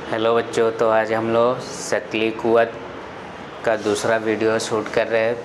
Hello बच्चों, तो आज हम लोग शक्ली कुवत का दूसरा वीडियो शूट कर रहे हैं।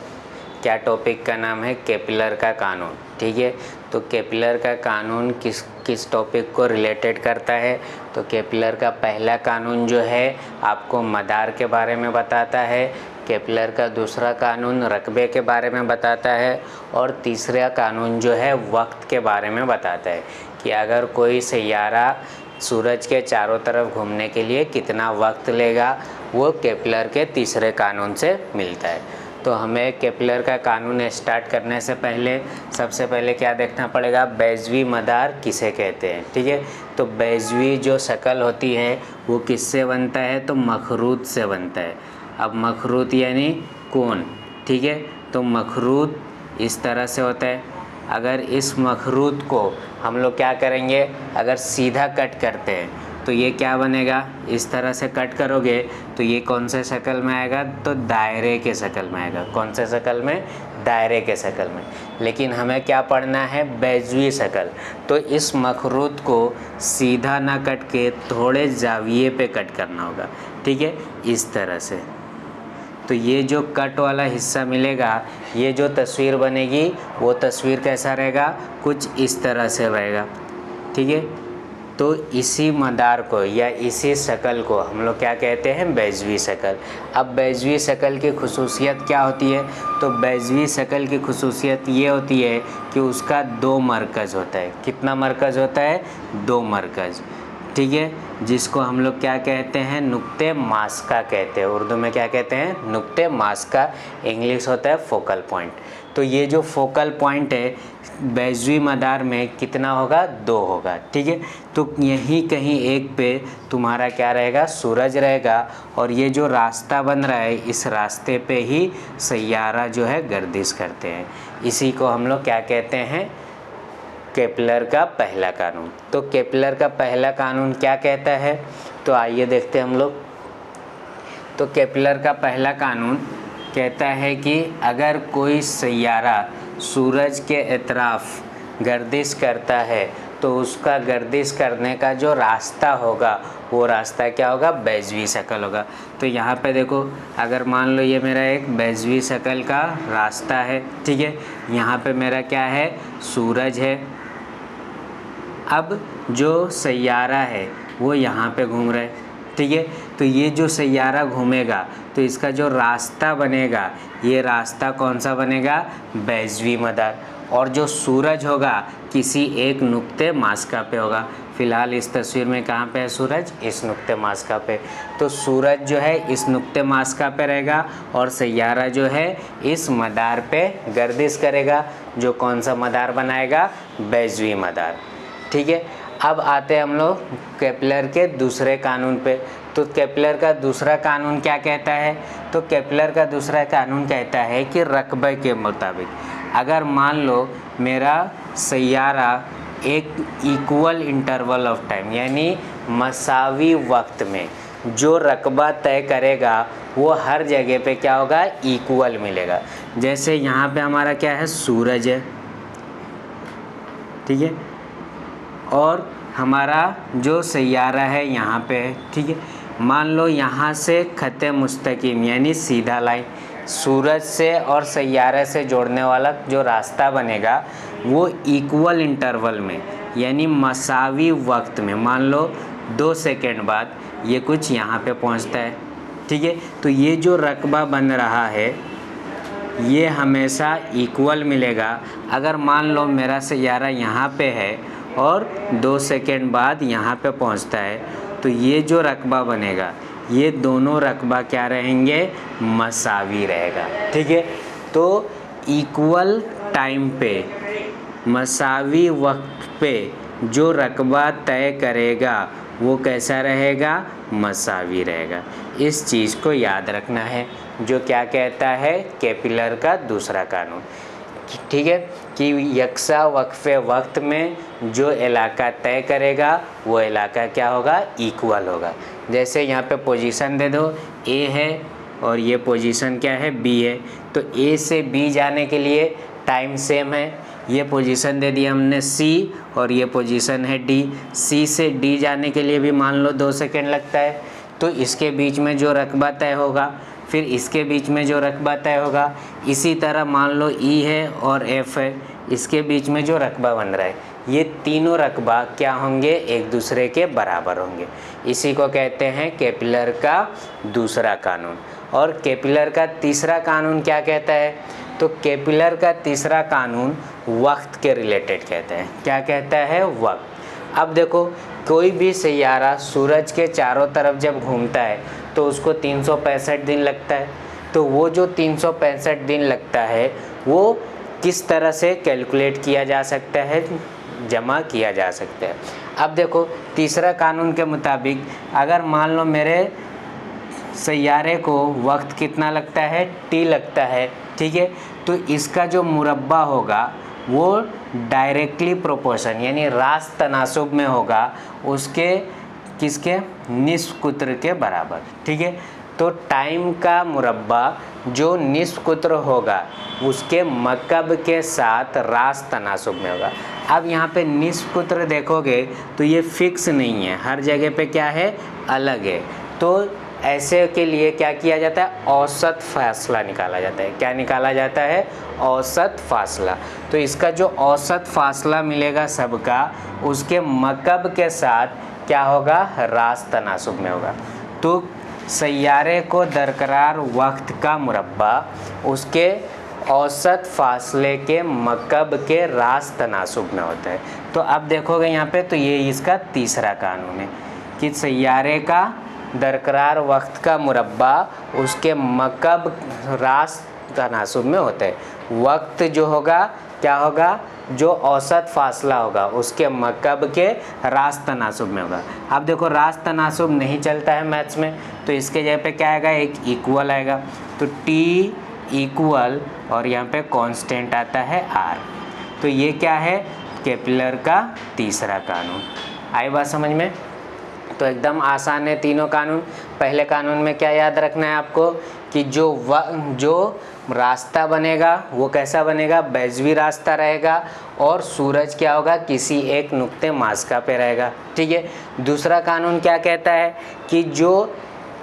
क्या टॉपिक का नाम है? केपलर का कानून। ठीक है, तो केपलर का कानून किस टॉपिक को रिलेटेड करता है? तो केपलर का पहला कानून जो है आपको मदार के बारे में बताता है। केपलर का दूसरा कानून रकबे के बारे में बताता है और तीसरा कानून जो है वक्त के बारे में बताता है कि अगर कोई सैयारा सूरज के चारों तरफ घूमने के लिए कितना वक्त लेगा, वो केपलर के तीसरे कानून से मिलता है। तो हमें केपलर का कानून स्टार्ट करने से पहले सबसे पहले क्या देखना पड़ेगा? बेजवी मदार किसे कहते हैं। ठीक है, तो बेजवी जो शक्ल होती है वो किससे बनता है? तो मखरूत से बनता है। अब मखरूत यानी कोन। ठीक है, तो मखरूत इस तरह से होता है। अगर इस मखरूत को हम लोग क्या करेंगे, अगर सीधा कट करते हैं तो ये क्या बनेगा? इस तरह से कट करोगे तो ये कौन से शक्ल में आएगा? तो दायरे के शक्ल में आएगा। कौन से शक्ल में? दायरे के शक्ल में। लेकिन हमें क्या पढ़ना है? बेजवी शक्ल। तो इस मखरूत को सीधा ना कट के थोड़े जाविये पे कट करना होगा। ठीक है, इस तरह से। तो ये जो कट वाला हिस्सा मिलेगा, ये जो तस्वीर बनेगी वो तस्वीर कैसा रहेगा? कुछ इस तरह से रहेगा। ठीक है, तो इसी मदार को या इसी शक्ल को हम लोग क्या कहते हैं? बेजवी शक्ल। अब बेजवी शक्ल की खुसूसियत क्या होती है? तो बेजवी शक्ल की खुसूसियत ये होती है कि उसका 2 मरकज़ होता है। कितना मरकज़ होता है? 2 मरकज़। ठीक है, जिसको हम लोग क्या कहते हैं? नुक्ते मास्का कहते हैं। उर्दू में क्या कहते हैं? नुक्ते मास्का। इंग्लिश होता है फोकल पॉइंट। तो ये जो फोकल पॉइंट है बेजवी मदार में कितना होगा? 2 होगा। ठीक है, तो यहीं कहीं एक पे तुम्हारा क्या रहेगा? सूरज रहेगा और ये जो रास्ता बन रहा है इस रास्ते पे ही सैयारा जो है गर्दिश करते हैं। इसी को हम लोग क्या कहते हैं? केपलर का पहला कानून। तो केपलर का पहला कानून क्या कहता है? तो आइए देखते हैं हम लोग। तो केपलर का पहला कानून कहता है कि अगर कोई सैयारा सूरज के इतराफ गर्दिश करता है तो उसका गर्दिश करने का जो रास्ता होगा वो रास्ता क्या होगा? बेजवी शक्ल होगा। तो यहाँ पे देखो, अगर मान लो ये मेरा एक बेजवी शक्ल का रास्ता है। ठीक है, यहाँ पे मेरा क्या है? सूरज है। अब जो सैयारा है वो यहाँ पे घूम रहा है। ठीक है, तो ये जो सैयारा घूमेगा तो इसका जो रास्ता बनेगा, ये रास्ता कौन सा बनेगा? बेजवी मदार। और जो सूरज होगा किसी एक नुक्ते मास्का पे होगा। फ़िलहाल इस तस्वीर में कहाँ पे है सूरज? इस नुक्ते मास्का पे। तो सूरज जो है इस नुक्ते मास्का पे रहेगा और सैयारा जो है इस मदार पे गर्दिश करेगा। जो कौन सा मदार बनाएगा? बेजवी मदार। ठीक है, अब आते हैं हम लोग केपलर के दूसरे कानून पे। तो केपलर का दूसरा कानून क्या कहता है? तो केपलर का दूसरा कानून कहता है कि रकबे के मुताबिक अगर मान लो मेरा सैयारा एक इक्वल इंटरवल ऑफ टाइम यानी मसावी वक्त में जो रकबा तय करेगा वो हर जगह पे क्या होगा? इक्वल मिलेगा। जैसे यहाँ पे हमारा क्या है? सूरज है। ठीक है, और हमारा जो सैयारा है यहाँ पे है। ठीक है, मान लो यहाँ से खत्ते मुस्तकीम यानी सीधा लाइन सूरज से और सैयारे से जोड़ने वाला जो रास्ता बनेगा वो इक्वल इंटरवल में यानी मसावी वक्त में, मान लो 2 सेकेंड बाद ये कुछ यहाँ पे पहुँचता है। ठीक है, तो ये जो रकबा बन रहा है ये हमेशा इक्वल मिलेगा। अगर मान लो मेरा सैयारा यहाँ पे है और 2 सेकेंड बाद यहाँ पे पहुँचता है तो ये जो रकबा बनेगा ये दोनों रकबा क्या रहेंगे? मसावी रहेगा। ठीक है, तो इक्वल टाइम पे मसावी वक्त पे जो रकबा तय करेगा वो कैसा रहेगा? मसावी रहेगा। इस चीज़ को याद रखना है। जो क्या कहता है? केपलर का दूसरा कानून। ठीक है, कि यकसा वक्फे वक्त में जो इलाका तय करेगा वो इलाका क्या होगा? इक्वल होगा। जैसे यहाँ पे पोजीशन दे दो, ए है और ये पोजीशन क्या है? बी है। तो ए से बी जाने के लिए टाइम सेम है। ये पोजीशन दे दी हमने सी और ये पोजीशन है डी। सी से डी जाने के लिए भी मान लो 2 सेकेंड लगता है। तो इसके बीच में जो रकबा तय होगा, फिर इसके बीच में जो रकबा तय होगा, इसी तरह मान लो ई है और एफ है, इसके बीच में जो रकबा बन रहा है, ये तीनों रकबा क्या होंगे, एक दूसरे के बराबर होंगे। इसी को कहते हैं केपलर का दूसरा कानून। और केपलर का तीसरा कानून क्या कहता है, तो केपलर का तीसरा कानून वक्त के रिलेटेड कहते हैं। क्या कहता है, वक्त। अब देखो, कोई भी सैयारा सूरज के चारों तरफ जब घूमता है तो उसको 365 दिन लगता है। तो वो जो 365 दिन लगता है वो किस तरह से कैलकुलेट किया जा सकता है, जमा किया जा सकता है। अब देखो, तीसरा कानून के मुताबिक अगर मान लो मेरे सैयारे को वक्त कितना लगता है, टी लगता है, ठीक है, तो इसका जो मुरब्बा होगा वो डायरेक्टली प्रोपोर्शन यानी रास्त तनासुब में होगा उसके किसके, निस्फ कुत्र के बराबर, ठीक है। तो टाइम का मुरब्बा जो निस्फ कुत्र होगा उसके मकब के साथ रास्त तनासुब में होगा। अब यहाँ पे निस्फ कुत्र देखोगे तो ये फिक्स नहीं है, हर जगह पे क्या है, अलग है। तो ऐसे के लिए क्या किया जाता है, औसत फासला निकाला जाता है। क्या निकाला जाता है, औसत फासला। तो इसका जो औसत फासला मिलेगा सबका, उसके मकब के साथ क्या होगा, रास्त तनासुब में होगा। तो सैयारे को दरकरार वक्त का मुरब्बा उसके औसत फासले के मकब के रास्त तनासुब में होता है। तो अब देखोगे यहाँ पे, तो ये इसका तीसरा कानून है कि सैयारे का दरकरार वक्त का मुरब्बा उसके मकब रास्त तनासुब में होता है। वक्त जो होगा क्या होगा, जो औसत फासला होगा उसके मकब के रास्त तनासुब में होगा। अब देखो, रास्त तनासुब नहीं चलता है मैथ्स में, तो इसके जगह पे क्या आएगा, एक इक्वल आएगा। तो टी इक्वल और यहाँ पे कांस्टेंट आता है आर। तो ये क्या है, केपलर का तीसरा कानून। आई बात समझ में? तो एकदम आसान है तीनों कानून। पहले कानून में क्या याद रखना है आपको कि जो रास्ता बनेगा वो कैसा बनेगा, बैजवी रास्ता रहेगा और सूरज क्या होगा, किसी एक नुक्ते मास्का पे रहेगा, ठीक है। दूसरा कानून क्या कहता है कि जो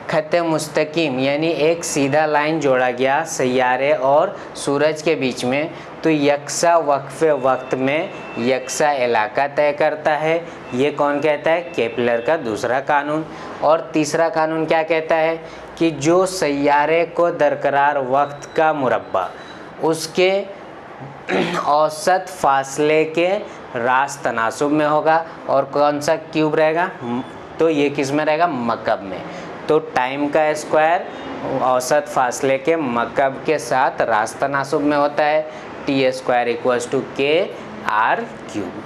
खत मुस्तकीम यानी एक सीधा लाइन जोड़ा गया सैयारे और सूरज के बीच में, तो यकसा वक्फे वक्त में यकसा इलाका तय करता है। ये कौन कहता है, केपलर का दूसरा कानून। और तीसरा कानून क्या कहता है कि जो सैयारे को दरकरार वक्त का मुरब्बा उसके औसत फासले के रास्त तनासुब में होगा। और कौन सा क्यूब रहेगा, तो ये किस में रहेगा, मकब में। तो टाइम का स्क्वायर औसत फासले के मकब के साथ रास्त तनासुब में होता है। टी स्क्वायर इक्वल्स टू के आर क्यूब।